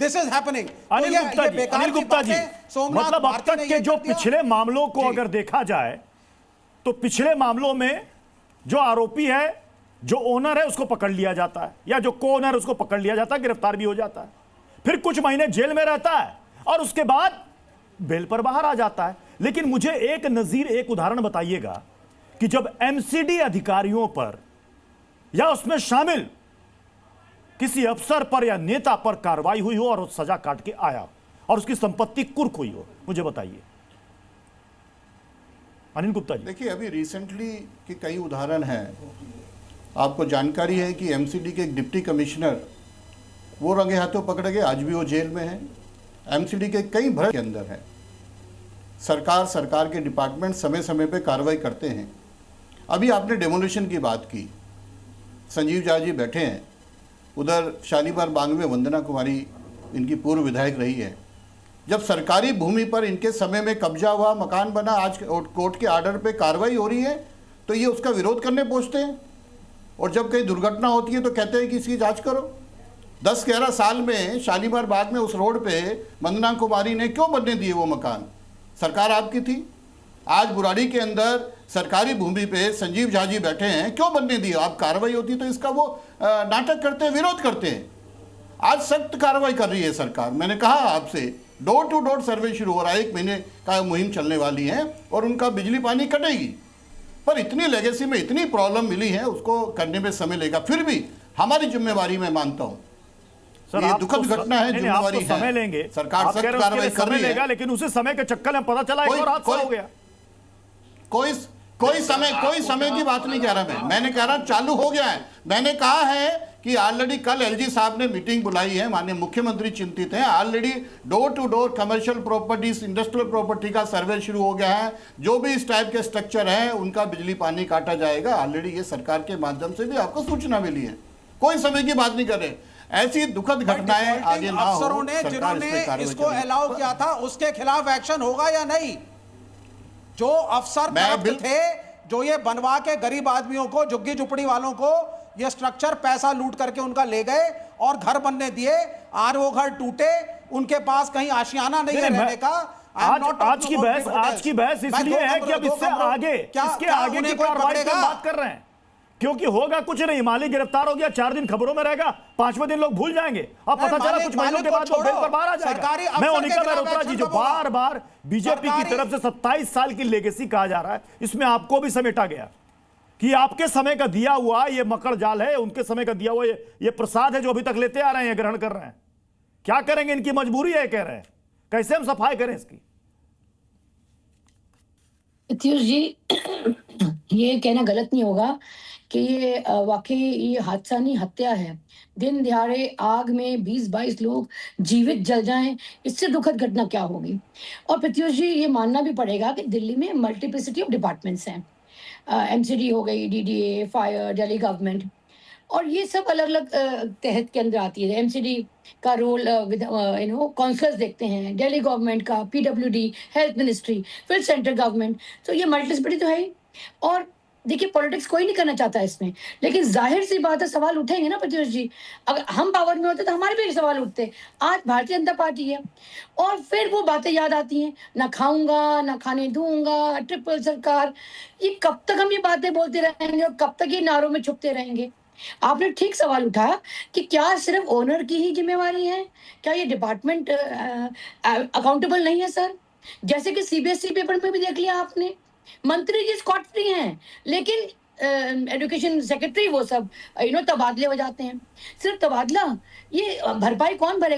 This is happening. Anil Gupta ji, मतलब अब तक के जो पिछले मामलों को अगर देखा जाए तो पिछले मामलों में जो आरोपी है, जो ओनर है, उसको पकड़ लिया जाता है, या जो को ओनर उसको पकड़ लिया जाता है, गिरफ्तार भी हो जाता है, फिर कुछ महीने जेल में रहता है और उसके बाद बेल पर बाहर आ जाता है। लेकिन मुझे एक नजीर, एक उदाहरण बताइएगा कि जब एमसीडी अधिकारियों पर या उसमें शामिल किसी अफसर पर या नेता पर कार्रवाई हुई हो और वो सजा काट के आया और उसकी संपत्ति कुर्क हुई हो, मुझे बताइए अनिल गुप्ता जी। देखिए, अभी रिसेंटली के कई उदाहरण हैं। आपको जानकारी है कि एमसीडी के एक डिप्टी कमिश्नर वो रंगे हाथों पकड़े गए, आज भी वो जेल में है। एमसीडी के कई भ्रष्ट के अंदर है। सरकार के डिपार्टमेंट समय समय पे कार्रवाई करते हैं। अभी आपने डेमोलिशन की बात की, संजीव झा जी बैठे हैं, उधर शालीमार बाग में वंदना कुमारी इनकी पूर्व विधायक रही है। जब सरकारी भूमि पर इनके समय में कब्जा हुआ, मकान बना, आज कोर्ट के आर्डर पे कार्रवाई हो रही है, तो ये उसका विरोध करने पहुंचते हैं। और जब कहीं दुर्घटना होती है तो कहते हैं कि इसकी जांच करो। 10-11 साल में शालीमार बाग में उस रोड पे वंदना कुमारी ने क्यों बनने दिए वो मकान? सरकार आपकी थी। आज बुराड़ी के अंदर सरकारी भूमि पे संजीव झा जी बैठे हैं, क्यों बनने दिए? आप कार्रवाई होती तो इसका वो नाटक करते हैं, विरोध करते हैं। आज सख्त कार्रवाई कर रही है सरकार। मैंने कहा आपसे, डोर टू डोर सर्वे शुरू हो रहा है, 1 महीने का मुहिम चलने वाली है और उनका बिजली पानी कटेगी। पर इतनी लेगेसी में इतनी प्रॉब्लम मिली है, उसको करने में समय लेगा। फिर भी हमारी जिम्मेवारी मैं मानता हूँ, ये दुखद घटना है, जिम्मेवारी है। समय लेंगे, सरकार सख्त कार्रवाई कर रही है, लेकिन उसी समय के चक्कर में पता चला एक और हादसा हो गया। कोई समय की बात नहीं कह रहा मैंने कह रहा चालू हो गया है। मैंने कहा है कि ऑलरेडी कल एलजी साहब ने मीटिंग बुलाई है, माननीय मुख्यमंत्री चिंतित हैं। Already door to door commercial properties, industrial property का सर्वे शुरू हो गया है। जो भी इस टाइप के स्ट्रक्चर है उनका बिजली पानी काटा जाएगा। ऑलरेडी ये सरकार के माध्यम से भी आपको सूचना मिली है। कोई समय की बात नहीं कर रहे। ऐसी दुखद घटनाएं आगे ना हो। अफसरों ने जिन्होंने इसको अलाउ किया था उसके खिलाफ एक्शन होगा या नहीं? जो अफसर करप्ट थे, जो ये बनवा के गरीब आदमियों को, झुग्गी झुपड़ी वालों को ये स्ट्रक्चर पैसा लूट करके उनका ले गए और घर बनने दिए, आज वो घर टूटे, उनके पास कहीं आशियाना नहीं है रहने का। आज की बहस इसलिए है कि अब इससे आगे, इसके आगे की कार्रवाई की बात कर रहे हैं, क्योंकि होगा कुछ नहीं। मालिक गिरफ्तार हो गया, 4 दिन खबरों में रहेगा, 5वें दिन लोग भूल जाएंगे। अब पता चला कुछ महीनों के बाद वो बेल पर बाहर आ जाएगा। मैं मोनिका मेहरोत्रा जी, जो बार बार बीजेपी की तरफ से 27 साल की लेगेसी कहा जा रहा है, इसमें आपको भी समेटा गया कि आपके समय का दिया हुआ ये मकड़ जाल है, उनके समय का दिया हुआ ये प्रसाद है जो अभी तक लेते आ रहे हैं, ग्रहण कर रहे हैं। क्या करेंगे? इनकी मजबूरी है, कह रहे हैं। कैसे हम सफाई करें इसकी? प्रत्युष जी, ये कहना गलत नहीं होगा कि ये वाकई ये हादसा नहीं, हत्या है। दिन दिहाड़े आग में 20-22 लोग जीवित जल जाएं, इससे दुखद घटना क्या होगी? और प्रत्युष जी, ये मानना भी पड़ेगा कि दिल्ली में मल्टीप्लिसिटी ऑफ डिपार्टमेंट्स हैं। एमसीडी हो गई, डीडीए, फायर, दिल्ली गवर्नमेंट, और ये सब अलग अलग तहत के अंदर आती है। एमसीडी का रोल काउंसलर्स देखते हैं, दिल्ली गवर्नमेंट का पीडब्ल्यूडी, हेल्थ मिनिस्ट्री, फिर सेंट्रल गवर्नमेंट। तो ये मल्टीप्लिसिटी तो है ही। और देखिए, पॉलिटिक्स कोई नहीं करना चाहता इसमें, लेकिन जाहिर सी बात है सवाल उठेंगे ना प्रत्युष जी। अगर हम पावर में होते तो हमारे भी सवाल उठते। आज भारतीय जनता पार्टी है और फिर वो बातें याद आती हैं, ना खाऊंगा ना खाने दूंगा, ट्रिपल सरकार। ये कब तक हम ये बातें बोलते रहेंगे और कब तक ये नारों में छुपते रहेंगे? आपने ठीक सवाल उठाया कि क्या सिर्फ ओनर की ही जिम्मेवारी है? क्या ये डिपार्टमेंट अकाउंटेबल नहीं है सर? जैसे कि सीबीएसई पेपर में भी देख लिया आपने, मंत्री जी स्कॉट फ्री हैं, लेकिन एजुकेशन सेक्रेटरी वो सब तबादले हो जाते हैं। सिर्फ तबादला, ये भरपाई कौन भरेगा?